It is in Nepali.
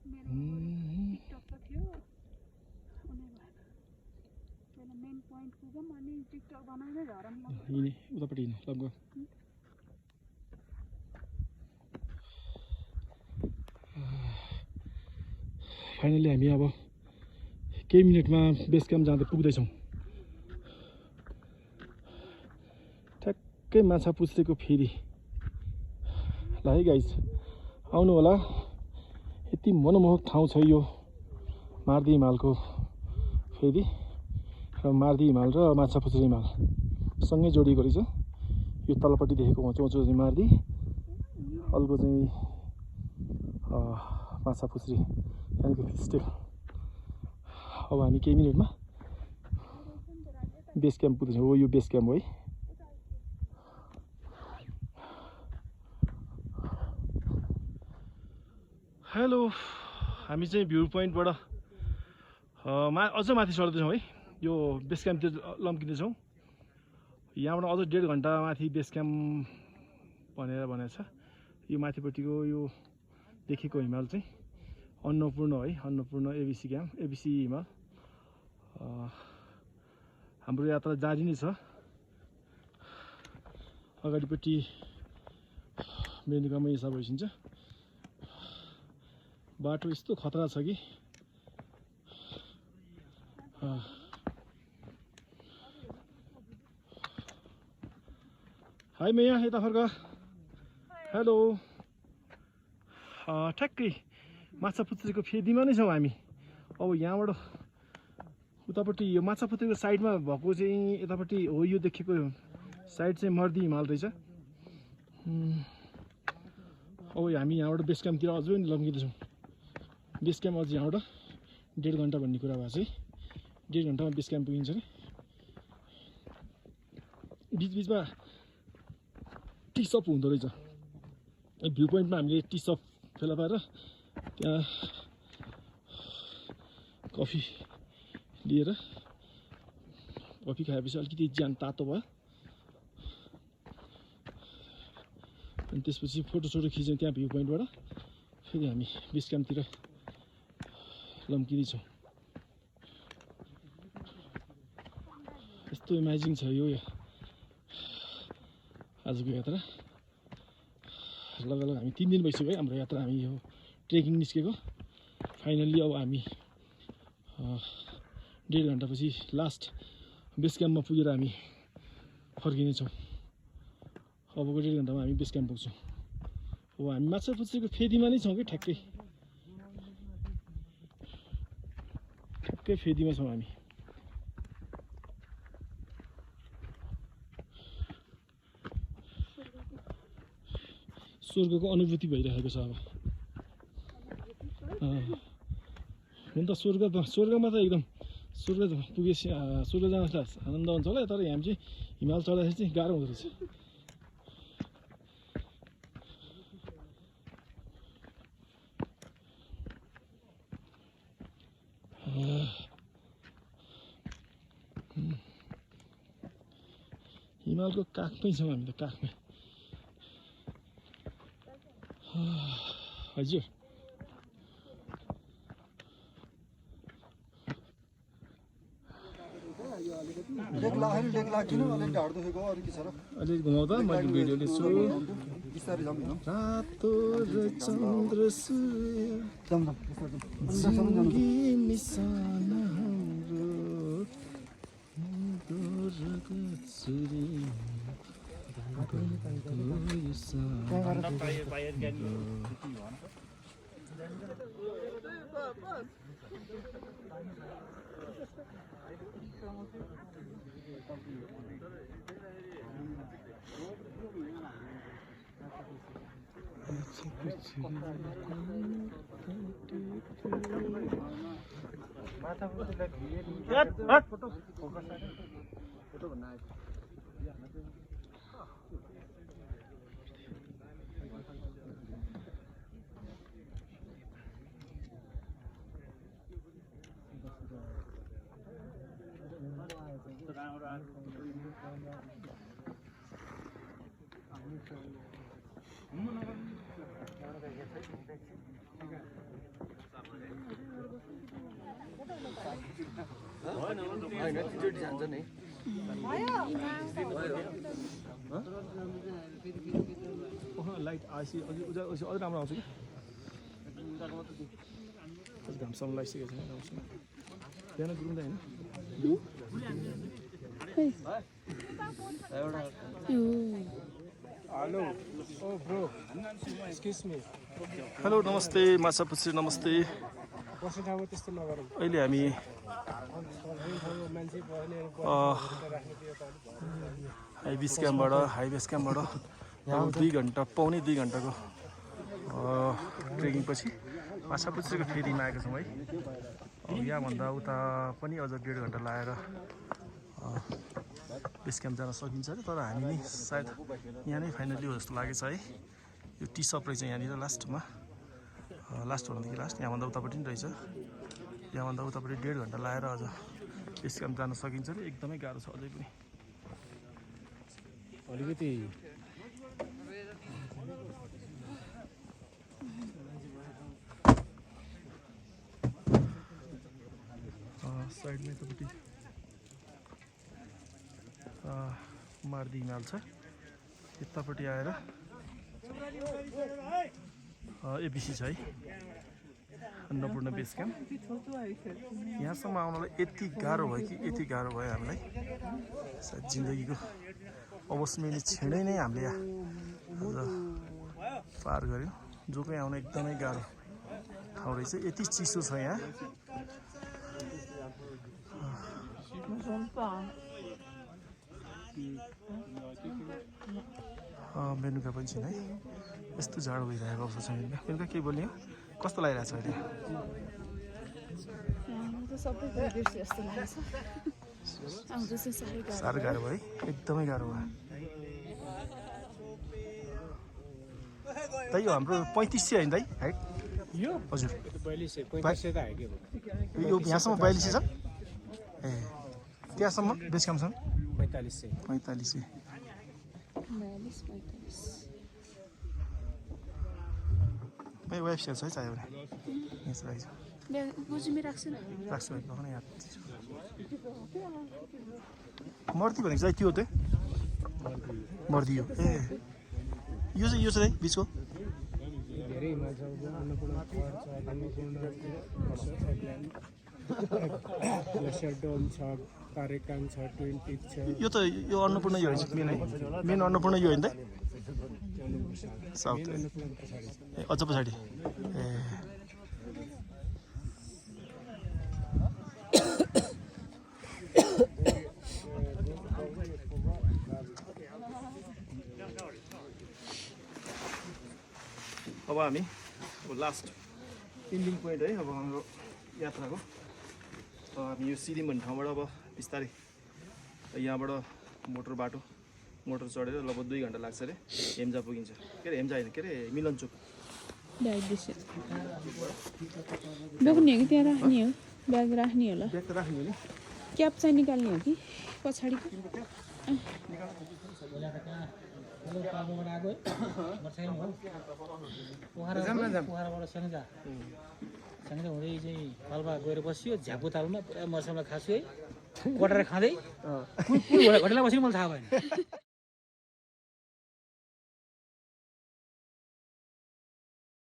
टिकटक त थियो उनी भएन त्यसले मेन पोइन्ट पुगौँ अनि टिकटक बनाउँदै झरम यिनी उतापट्टि हिँड ल गयो फाइनली हामी अब केही मिनटमा बेस क्याम्प जाँदै पुग्दैछौँ ठ्याक्कै माछापुच्छ्रेको फेरि ल है गाइज आउनु होला यति मनमोहक ठाउँ छ यो मार्दी हिमालको फेरि र मार्दी हिमाल र माछापुच्छ्रे हिमाल सँगै जोडिएको रहेछ यो तलपट्टि देखेको होचो होचो चाहिँ मार्दी अर्को चाहिँ माछापुच्छ्रे यहाँको फिस्टेल अब हामी केही मिनटमा बेस क्याम्प पुग्दैछौँ हो यो बेस क्याम्प हो है हेलो हामी चाहिँ भ्यू पोइन्टबाट अझ माथि चढ्दैछौँ है यो बेस क्याम्पतिर लम्किँदैछौँ यहाँबाट अझ 1.5 घन्टा माथि बेस क्याम्प भनेको छ यो माथिपट्टिको यो देखेको हिमाल चाहिँ अन्नपूर्ण है अन्नपूर्ण एबिसी क्याम्प एबिसी हिमाल हाम्रो यात्रा जारी नै छ अगाडिपट्टि मेनुकामा हिसाब भइसिन्छ बाटो यस्तो खतरा छ कि हाई मैया यता फर्क हेलो ठ्याक्कै माछापुच्छ्रेको फेदीमा नै छौँ हामी अब यहाँबाट उतापट्टि यो माछापुच्छ्रेको साइडमा भएको चाहिँ यतापट्टि हो यो देखेको साइड चाहिँ मर्दी हिमाल रहेछ अब हामी यहाँबाट बेस क्याम्पतिर अझै पनि लम्किँदैछौँ बेस क्याम्प अझ यहाँबाट 1.5 घन्टा भन्ने कुरा भएको चाहिँ 1.5 घन्टामा बेस क्याम्प पुगिन्छ नि बिचबिचमा टी सप हुँदो रहेछ भ्यू पोइन्टमा हामीले टी सप फेला पारेर त्यहाँ कफी लिएर कफी खाएपछि अलिकति ज्यान तातो भयो अनि त्यसपछि फोटोसोटो खिच्यौँ त्यहाँ भ्यू पोइन्टबाट फेरि हामी बेस क्याम्पतिर लम्किँदैछौँ यस्तो इमेजिङ छ यो आजको यात्रा लगभग हामी 3 दिन भइसक्यो है हाम्रो यात्रा हामी यो ट्रेकिङ निस्केको फाइनल्ली अब हामी 1.5 घन्टापछि लास्ट बेस क्याम्पमा पुगेर हामी फर्किनेछौँ अबको 1.5 घन्टामा हामी बेस क्याम्प पुग्छौँ अब हामी माछापुच्छ्रेको फेदीमा नै छौँ कि ठ्याक्कै फेदीमा छौँ हामी स्वर्गको अनुभूति भइरहेको छ अब हुन त स्वर्गमा त एकदम स्वर्ग पुगेपछि स्वर्ग जान त आनन्द हुन्छ होला तर हामी चाहिँ हिमाल चढ्दाखेरि चाहिँ गाह्रो हुँदो रहेछ हिमालको काखमै छौँ हामी त काखमै हजुर अलिक घुमाउँदा मैले भिडियो लिन्छु रातो र चन्द्र सूर्य निशाना लाइट आएपछि अझै राम्रो आउँछ कि घामसम्म लगाइसकेको छैन राम्रोसँग बिहान गुरुङ होइन हेलो ओ ब्रो एक्सक्युज मी हेलो नमस्ते माछापुच्छ्रे नमस्ते बस्ने ठाउँमा त्यस्तो नगरौँ अहिले हामी मान्छे हाई बेस क्याम्पबाट लगभग 2 घन्टा पौने 2 घन्टाको ट्रेकिङ पछि माछापुच्छ्रेको फेरीमा आएको छौँ है यहाँभन्दा उता पनि अझ 1.5 घन्टा लगाएर बेस क्याम्प जान सकिन्छ अरे तर हामी नि सायद यहाँ नै फाइनली हो जस्तो लागेछ है यो टी सप रहेछ यहाँनिर लास्टमा लास्ट भन्दाखेरि लास्ट यहाँभन्दा उतापट्टि पनि रहेछ यहाँभन्दा उतापट्टि 1.5 घन्टा लगाएर अझ बेस क्याम्प जान सकिन्छ अरे एकदमै गाह्रो छ अझै पनि अलिकति साइडमा यतापट्टि मार्दी हिमाल छ यतापट्टि आएर एबिसी छ है अन्नपूर्ण बेस क्याम्प यहाँसम्म आउनलाई यति गाह्रो भयो हामीलाई सायद जिन्दगीको अवस्मेली क्षणै नै हामीले आज पार गऱ्यौँ जो कोही आउन एकदमै गाह्रो ठाउँ रहेछ यति चिसो छ यहाँ मेनुका पनि छैन है यस्तो जाडो भइरहेको अवस्था छ मेनुका केही बोल्ने हो कस्तो लागिरहेको छ अहिले साह्रो गाह्रो भयो है एकदमै गाह्रो भयो दाइ यो हाम्रो 3500 होइन दाइ हाइट यो हजुर 4500 त हाइट यो यहाँसम्म 4200 छ ए त्यहाँसम्म बेस क्याम्पसम्म 4500 भाइ वेब सेयर छ है चाहियो भने यस राख्छु राख्छु है याद मर्दी भनेको चाहिँ त्यो चाहिँ मर्दी हो ए यो चाहिँ बिचको धेरै हिमाल छ अन्नपूर्ण छ तारेकान छ 20 छ यो अन्नपूर्ण यो होइन मेन अन्नपूर्ण यो होइन त साउथ ए अझ पछाडि ए अब हामी लास्ट इन्डिङ पोइन्ट है अब हाम्रो यात्राको हामी यो सिरिम भन्ने ठाउँबाट अब बिस्तारै यहाँबाट मोटर चढेर लगभग 2 घन्टा लाग्छ अरे हेम्जा पुगिन्छ के अरे हेम्जा होइन के अरे मिलनचोक बोक्ने हो कि त्यहाँ राख्ने हो ब्याग राख्ने होला ब्याग त राख्ने हो नि क्याप चाहिँ निकाल्ने हो कि पछाडिको पोखराबाट स्याङ्जा हुँदै चाहिँ पाल्पा गएर बसियो झ्यापु तालमा पुरा मर्समलाई खासु है कटेर खाँदै घटेला बसेको मलाई थाहा भएन